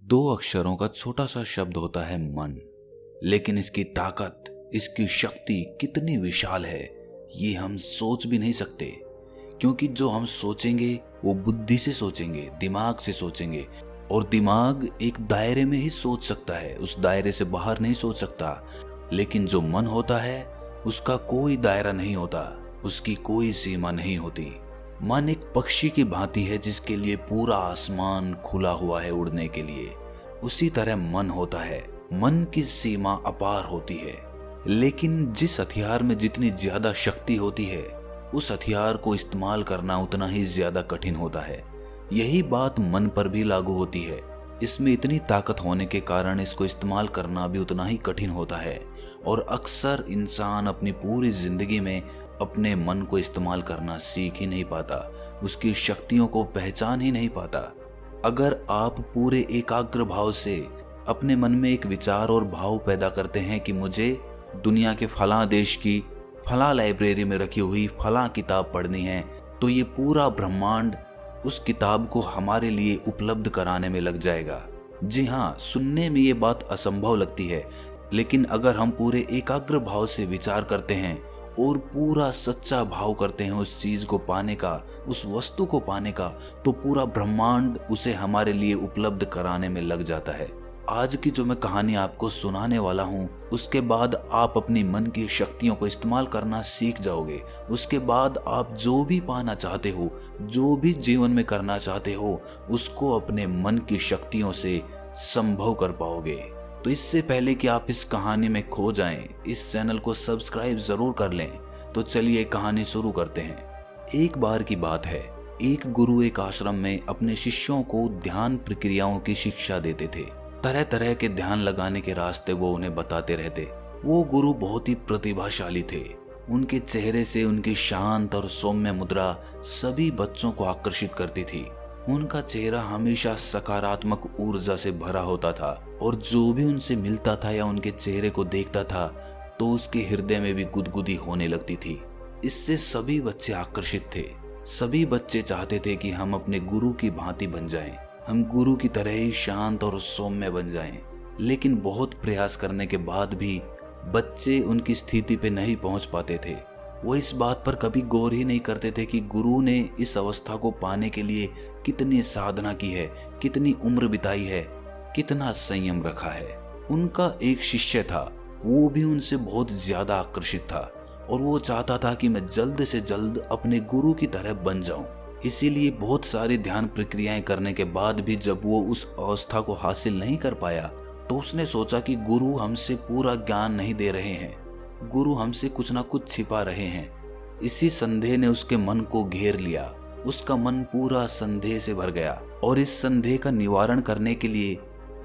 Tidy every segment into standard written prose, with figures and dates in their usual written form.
दो अक्षरों का छोटा सा शब्द होता है मन, लेकिन इसकी ताकत, इसकी शक्ति कितनी विशाल है ये हम सोच भी नहीं सकते। क्योंकि जो हम सोचेंगे वो बुद्धि से सोचेंगे, दिमाग से सोचेंगे, और दिमाग एक दायरे में ही सोच सकता है, उस दायरे से बाहर नहीं सोच सकता। लेकिन जो मन होता है उसका कोई दायरा नहीं होता, उसकी कोई सीमा नहीं होती। मन एक पक्षी की भांति है जिसके लिए पूरा आसमान खुला हुआ है उड़ने के लिए। उसी तरह मन होता है, मन की सीमा अपार होती है। लेकिन जिस हथियार में जितनी ज्यादा शक्ति होती है उस हथियार को इस्तेमाल करना उतना ही ज्यादा कठिन होता है। यही बात मन पर भी लागू होती है। इसमें इतनी ताकत होने के कारण इसको इस्तेमाल करना भी उतना ही कठिन होता है। और अक्सर इंसान अपनी पूरी जिंदगी में अपने मन को इस्तेमाल करना सीख ही नहीं पाता, उसकी शक्तियों को पहचान ही नहीं पाता। अगर आप पूरे एकाग्र भाव से अपने मन में एक विचार और भाव पैदा करते हैं कि मुझे दुनिया के फलां देश की फलां लाइब्रेरी में रखी हुई फलां किताब पढ़नी है, तो ये पूरा ब्रह्मांड उस किताब को हमारे लिए उपलब्ध कराने में लग जाएगा। जी हाँ, सुनने में ये बात असंभव लगती है, लेकिन अगर हम पूरे एकाग्र भाव से विचार करते हैं और पूरा सच्चा भाव करते हैं उस चीज को पाने का, उस वस्तु को पाने का, तो पूरा ब्रह्मांड उसे हमारे लिए उपलब्ध कराने में लग जाता है। आज की जो मैं कहानी आपको सुनाने वाला हूँ उसके बाद आप अपनी मन की शक्तियों को इस्तेमाल करना सीख जाओगे। उसके बाद आप जो भी पाना चाहते हो, जो भी जीवन में करना चाहते हो, उसको अपने मन की शक्तियों से संभव कर पाओगे। तो इससे पहले कि आप इस कहानी में खो जाएं, इस चैनल को सब्सक्राइब जरूर कर लें। तो चलिए कहानी शुरू करते हैं। एक बार की बात है, एक गुरु एक आश्रम में अपने शिष्यों को ध्यान प्रक्रियाओं की शिक्षा देते थे। तरह तरह के ध्यान लगाने के रास्ते वो उन्हें बताते रहते। वो गुरु बहुत ही प्रतिभाशाली थे। उनके चेहरे से उनकी शांत और सौम्य मुद्रा सभी बच्चों को आकर्षित करती थी। उनका चेहरा हमेशा सकारात्मक ऊर्जा से भरा होता था और जो भी उनसे मिलता था या उनके चेहरे को देखता था तो उसके हृदय में भी गुदगुदी होने लगती थी। इससे सभी बच्चे आकर्षित थे। सभी बच्चे चाहते थे कि हम अपने गुरु की भांति बन जाएं, हम गुरु की तरह ही शांत और सौम्य बन जाएं। लेकिन बहुत प्रयास करने के बाद भी बच्चे उनकी स्थिति पे नहीं पहुंच पाते थे। वो इस बात पर कभी गौर ही नहीं करते थे कि गुरु ने इस अवस्था को पाने के लिए कितनी साधना की है, कितनी उम्र बिताई है, कितना संयम रखा है। उनका एक शिष्य था, वो भी उनसे बहुत ज्यादा आकर्षित था और वो चाहता था कि मैं जल्द से जल्द अपने गुरु की तरह बन जाऊं। इसीलिए बहुत सारी ध्यान प्रक्रियाएं करने के बाद भी जब वो उस अवस्था को हासिल नहीं कर पाया तो उसने सोचा कि गुरु हमसे पूरा ज्ञान नहीं दे रहे हैं, गुरु हमसे कुछ ना कुछ छिपा रहे हैं। इसी संदेह ने उसके मन को घेर लिया। उसका मन पूरा संदेह से भर गया और इस संदेह का निवारण करने के लिए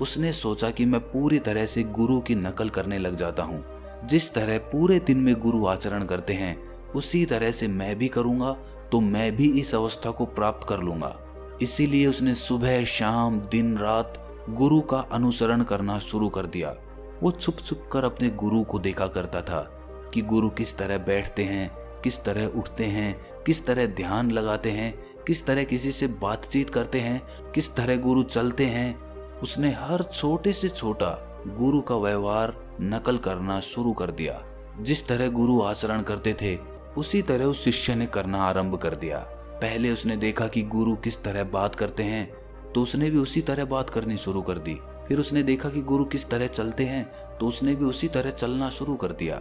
उसने सोचा कि मैं पूरी तरह से गुरु की नकल करने लग जाता हूँ। जिस तरह पूरे दिन में गुरु आचरण करते हैं उसी तरह से मैं भी करूँगा तो मैं भी इस अवस्था को प्राप्त कर लूँगा। इसीलिए उसने सुबह शाम दिन रात गुरु का अनुसरण करना शुरू कर दिया। वो छुप छुप कर अपने गुरु को देखा करता था कि गुरु किस तरह बैठते हैं, किस तरह उठते हैं, किस तरह ध्यान लगाते हैं, किस तरह किसी से बातचीत करते हैं, किस तरह गुरु चलते हैं। उसने हर छोटे से छोटा गुरु का व्यवहार नकल करना शुरू कर दिया। जिस तरह गुरु आचरण करते थे उसी तरह उस शिष्य ने करना आरंभ कर दिया। पहले उसने देखा कि गुरु किस तरह बात करते हैं तो उसने भी उसी तरह बात करनी शुरू कर दी। फिर उसने देखा कि गुरु किस तरह चलते हैं तो उसने भी उसी तरह चलना शुरू कर दिया।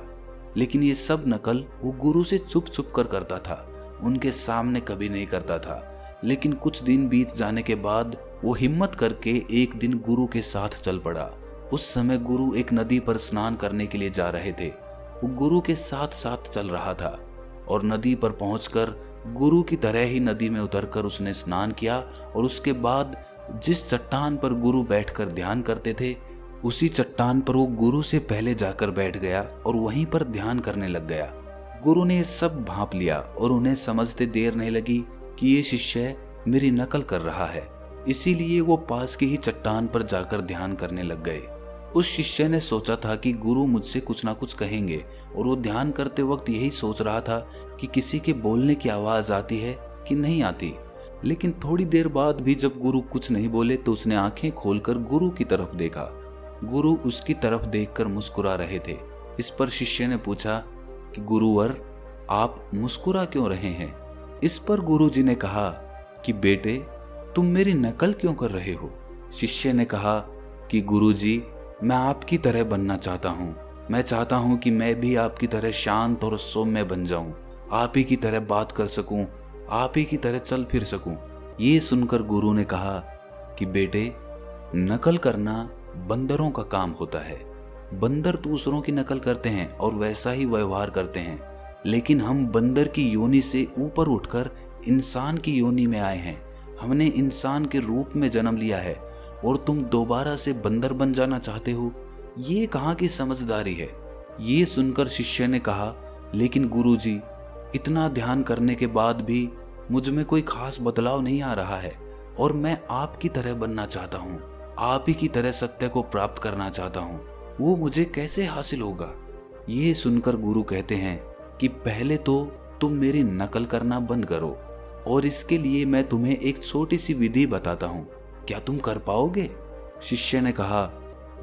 लेकिन ये सब नकल वो गुरु से छुप छुप कर करता था, उनके सामने कभी नहीं करता था। लेकिन कुछ दिन बीत जाने के बाद वो हिम्मत करके एक दिन गुरु के साथ चल पड़ा। उस समय गुरु एक नदी पर स्नान करने के लिए जा रहे थे। वो गुरु के साथ साथ चल रहा था और नदी पर पहुंचकर गुरु की तरह ही नदी में उतरकर उसने स्नान किया और उसके बाद जिस चट्टान पर गुरु बैठकर ध्यान करते थे उसी चट्टान पर वो गुरु से पहले जाकर बैठ गया और वहीं पर ध्यान करने लग गया। गुरु ने सब भांप लिया और उन्हें समझते देर नहीं लगी कि ये शिष्य मेरी नकल कर रहा है। इसीलिए वो पास की ही चट्टान पर जाकर ध्यान करने लग गए। उस शिष्य ने सोचा था कि गुरु मुझसे कुछ ना कुछ कहेंगे और वो ध्यान करते वक्त यही सोच रहा था कि किसी के बोलने की आवाज आती है कि नहीं आती। लेकिन थोड़ी देर बाद भी जब गुरु कुछ नहीं बोले तो उसने आंखें खोलकर गुरु की तरफ देखा। गुरु उसकी तरफ देखकर मुस्कुरा रहे थे। इस पर शिष्य ने पूछा कि गुरुवर, आप मुस्कुरा क्यों रहे हैं? इस पर गुरुजी ने कहा कि बेटे, तुम मेरी नकल क्यों कर रहे हो? शिष्य ने कहा कि गुरुजी, मैं आपकी तरह बनना चाहता हूँ। मैं चाहता हूँ कि मैं भी आपकी तरह शांत और सौम्य बन जाऊं, आप ही की तरह बात कर सकूं, आप ही की तरह चल फिर सकूं। ये सुनकर गुरु ने कहा कि बेटे, नकल करना बंदरों का काम होता है। बंदर दूसरों की नकल करते हैं और वैसा ही व्यवहार करते हैं, लेकिन हम बंदर की योनि से ऊपर उठकर इंसान की योनि में आए हैं। हमने इंसान के रूप में जन्म लिया है और तुम दोबारा से बंदर बन जाना चाहते हो? ये कहाँ की समझदारी है? ये सुनकर शिष्य ने कहा, लेकिन गुरुजी, इतना ध्यान करने के बाद भी मुझ में कोई खास बदलाव नहीं आ रहा है और मैं आपकी तरह बनना चाहता हूँ, आप ही की तरह सत्य को प्राप्त करना चाहता हूँ। वो मुझे कैसे हासिल होगा? ये सुनकर गुरु कहते हैं कि पहले तो तुम मेरी नकल करना बंद करो और इसके लिए मैं तुम्हें एक छोटी सी विधि बताता हूँ। क्या तुम कर पाओगे? शिष्य ने कहा,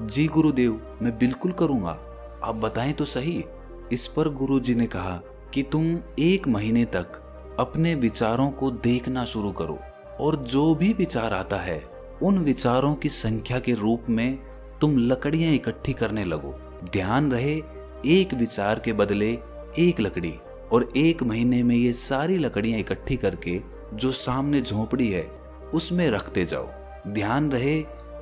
जी गुरुदेव, मैं बिल्कुल करूँगा, आप बताएं तो सही। इस पर गुरुजी ने कहा कि तुम 1 महीने तक अपने विचारों को देखना शुरू करो और जो भी विचार आता है उन विचारों की संख्या के रूप में तुम लकड़ियां इकट्ठी करने लगो। ध्यान रहे, एक विचार के बदले 1 लकड़ी, और 1 महीने में ये सारी लकड़ियां इकट्ठी करके जो सामने झोपड़ी है उसमें रखते जाओ। ध्यान रहे,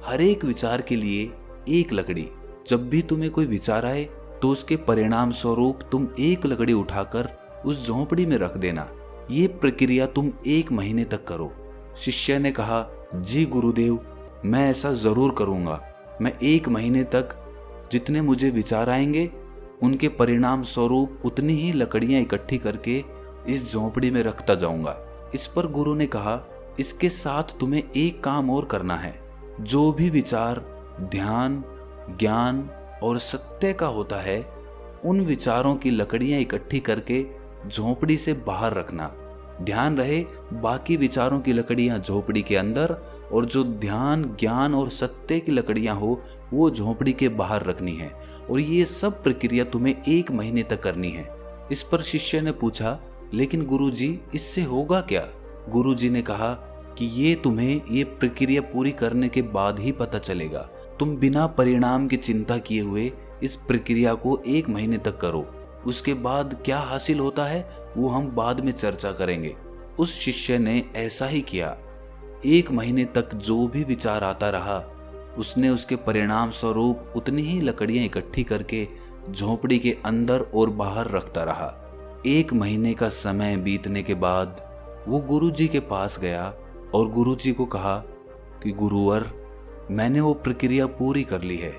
हर एक विचार के लिए 1 लकड़ी। जब भी तुम्हें कोई विचार आए तो उसके परिणाम स्वरूप तुम 1 लकड़ी उठाकर उस झोपड़ी में रख देना। ये प्रक्रिया तुम 1 महीने तक करो। शिष्य ने कहा, जी गुरुदेव, मैं ऐसा जरूर करूंगा। मैं 1 महीने तक जितने मुझे विचार आएंगे उनके परिणाम स्वरूप उतनी ही लकड़ियां इकट्ठी करके इस झोपड़ी में रखता जाऊंगा। इस पर गुरु ने कहा, इसके साथ तुम्हें एक काम और करना है। जो भी विचार ध्यान, ज्ञान और सत्य का होता है, उन विचारों की लकड़ियां इकट्ठी करके झोपड़ी से बाहर रखना। ध्यान रहे, बाकी विचारों की लकड़ियां झोपड़ी के अंदर और जो ध्यान, ज्ञान और सत्य की लकड़ियां हो वो झोपड़ी के बाहर रखनी है। और ये सब प्रक्रिया तुम्हें 1 महीने तक करनी है। इस पर शिष्य ने पूछा, लेकिन गुरुजी, इससे होगा क्या? गुरुजी ने कहा कि ये तुम्हें ये प्रक्रिया पूरी करने के बाद ही पता चलेगा। तुम बिना परिणाम की चिंता किए हुए इस प्रक्रिया को 1 महीने तक करो। उसके बाद क्या हासिल होता है वो हम बाद में चर्चा करेंगे। उस शिष्य ने ऐसा ही किया। 1 महीने तक जो भी विचार आता रहा उसने उसके परिणाम स्वरूप उतनी ही लकड़ियां इकट्ठी करके झोपड़ी के अंदर और बाहर रखता रहा। 1 महीने का समय बीतने के बाद वो गुरुजी के पास गया और गुरुजी को कहा कि गुरुवर, मैंने वो प्रक्रिया पूरी कर ली है।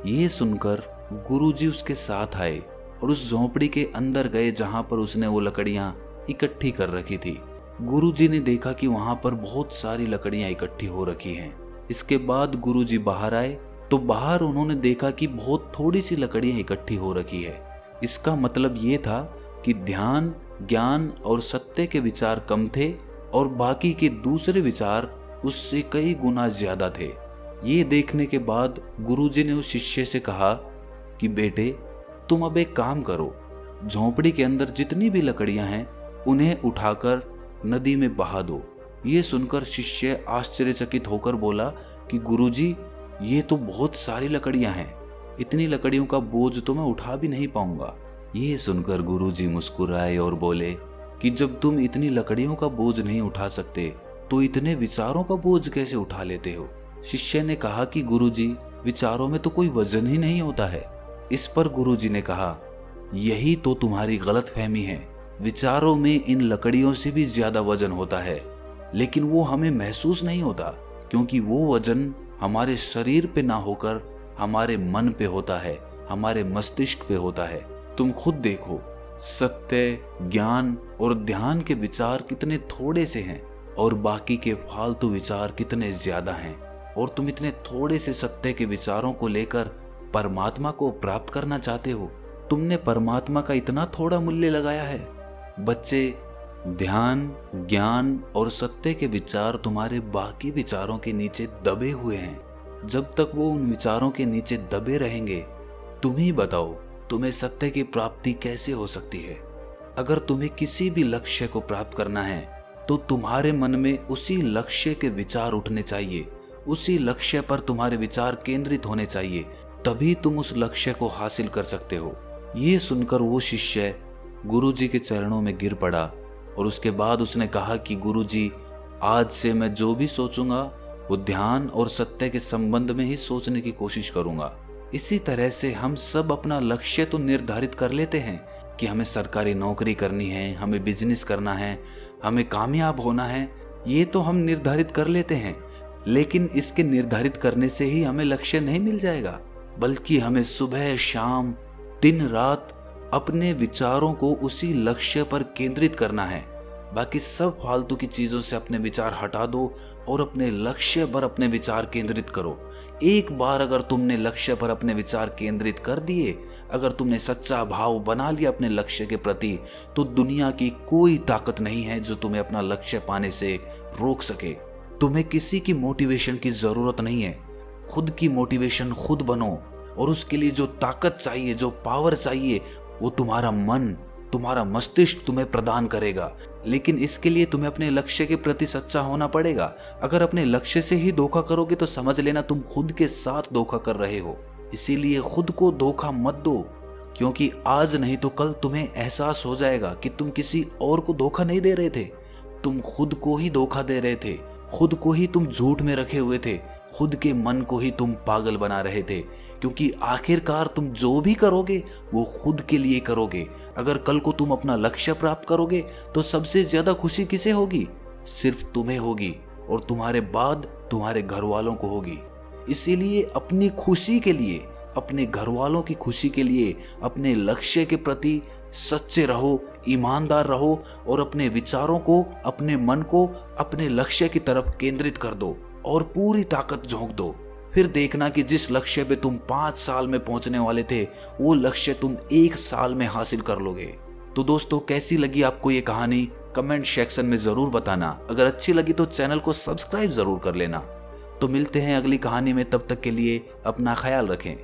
ये सुनकर गुरुजी उसके साथ आए और उस झोपड़ी के अंदर गए जहां पर उसने वो लकड़ियां इकट्ठी कर रखी थी। गुरुजी ने देखा कि वहां पर बहुत सारी लकड़ियां इकट्ठी हो रखी हैं। इसके बाद गुरुजी बाहर आए तो बाहर उन्होंने देखा कि बहुत थोड़ी सी लकड़ियां इकट्ठी हो रखी है। इसका मतलब ये था कि ध्यान, ज्ञान और सत्य के विचार कम थे और बाकी के दूसरे विचार उससे कई गुना ज्यादा थे। ये देखने के बाद गुरुजी ने उस शिष्य से कहा कि बेटे, तुम अब एक काम करो, झोपड़ी के अंदर जितनी भी लकड़ियां हैं उन्हें उठाकर नदी में बहा दो। ये सुनकर शिष्य आश्चर्यचकित होकर बोला कि गुरुजी, ये तो बहुत सारी लकड़ियां हैं, इतनी लकड़ियों का बोझ तो मैं उठा भी नहीं पाऊंगा। ये सुनकर गुरुजी मुस्कुराए और बोले कि जब तुम इतनी लकड़ियों का बोझ नहीं उठा सकते तो इतने विचारों का बोझ कैसे उठा लेते हो? शिष्य ने कहा कि गुरुजी, विचारों में तो कोई वजन ही नहीं होता है। इस पर गुरुजी ने कहा, यही तो तुम्हारी गलतफहमी है। विचारों में इन लकड़ियों से भी ज्यादा वजन होता है, लेकिन वो हमें महसूस नहीं होता क्योंकि वो वजन हमारे शरीर पे ना होकर हमारे मन पे होता है, हमारे मस्तिष्क पे होता है। तुम खुद देखो, सत्य, ज्ञान और ध्यान के विचार कितने थोड़े से हैं और बाकी के फालतू विचार कितने ज्यादा हैं, और तुम इतने थोड़े से सत्य के विचारों को लेकर परमात्मा को प्राप्त करना चाहते हो। तुमने परमात्मा का इतना थोड़ा मूल्य लगाया है। बच्चे, ध्यान, ज्ञान और सत्य के विचार तुम्हारे बाकी विचारों के नीचे दबे हुए हैं। जब तक वो उन विचारों के नीचे दबे रहेंगे, तुम ही बताओ तुम्हें सत्य की प्राप्ति कैसे हो सकती है। अगर तुम्हें किसी भी लक्ष्य को प्राप्त करना है तो तुम्हारे मन में उसी लक्ष्य के विचार उठने चाहिए, उसी लक्ष्य पर तुम्हारे विचार केंद्रित होने चाहिए, तभी तुम उस लक्ष्य को हासिल कर सकते हो। ये सुनकर वो शिष्य गुरुजी के चरणों में गिर पड़ा और उसके बाद उसने कहा कि गुरुजी, आज से मैं जो भी सोचूंगा वो ध्यान और सत्य के संबंध में ही सोचने की कोशिश करूंगा। इसी तरह से हम सब अपना लक्ष्य तो निर्धारित कर लेते हैं कि हमें सरकारी नौकरी करनी है, हमें बिजनेस करना है, हमें कामयाब होना है, ये तो हम निर्धारित कर लेते हैं। लेकिन इसके निर्धारित करने से ही हमें लक्ष्य नहीं मिल जाएगा, बल्कि हमें सुबह शाम दिन रात अपने विचारों को उसी लक्ष्य पर केंद्रित करना है। बाकी सब फालतू की चीजों से अपने विचार हटा दो और अपने लक्ष्य पर अपने विचार केंद्रित करो। एक बार अगर तुमने लक्ष्य पर अपने विचार केंद्रित कर दिए, अगर तुमने सच्चा भाव बना लिया अपने लक्ष्य के प्रति, तो दुनिया की कोई ताकत नहीं है जो तुम्हें अपना लक्ष्य पाने से रोक सके। तुम्हें किसी की मोटिवेशन की जरूरत नहीं है, खुद की मोटिवेशन खुद बनो। और उसके लिए जो ताकत चाहिए, जो पावर चाहिए, वो तुम्हारा मन, तुम्हारा मस्तिष्क तुम्हें प्रदान करेगा। लेकिन इसके लिए तुम्हें अपने लक्ष्य के प्रति सच्चा होना पड़ेगा। अगर अपने लक्ष्य से ही धोखा करोगे तो समझ लेना तुम खुद के साथ धोखा कर रहे हो। इसीलिए खुद को धोखा मत दो, क्योंकि आज नहीं तो कल तुम्हें एहसास हो जाएगा कि तुम किसी और को धोखा नहीं दे रहे थे, तुम खुद को ही धोखा दे रहे थे। खुद को ही तुम झूठ में रखे हुए थे, खुद के मन को ही तुम पागल बना रहे थे। क्योंकि आखिरकार तुम जो भी करोगे वो खुद के लिए करोगे। अगर कल को तुम अपना लक्ष्य प्राप्त करोगे तो सबसे ज्यादा खुशी किसे होगी? सिर्फ तुम्हें होगी, और तुम्हारे बाद तुम्हारे घर वालों को होगी। इसीलिए अपनी खुशी के लिए, अपने घर वालों की खुशी के लिए अपने लक्ष्य के प्रति सच्चे रहो, ईमानदार रहो और अपने विचारों को, अपने मन को अपने लक्ष्य की तरफ केंद्रित कर दो और पूरी ताकत झोंक दो। फिर देखना कि जिस लक्ष्य पे तुम 5 साल में पहुंचने वाले थे, वो लक्ष्य तुम 1 साल में हासिल कर लोगे। तो दोस्तों, कैसी लगी आपको ये कहानी? कमेंट सेक्शन में जरूर बताना। अगर अच्छी लगी तो चैनल को सब्सक्राइब जरूर कर लेना। तो मिलते हैं अगली कहानी में, तब तक के लिए अपना ख्याल रखें।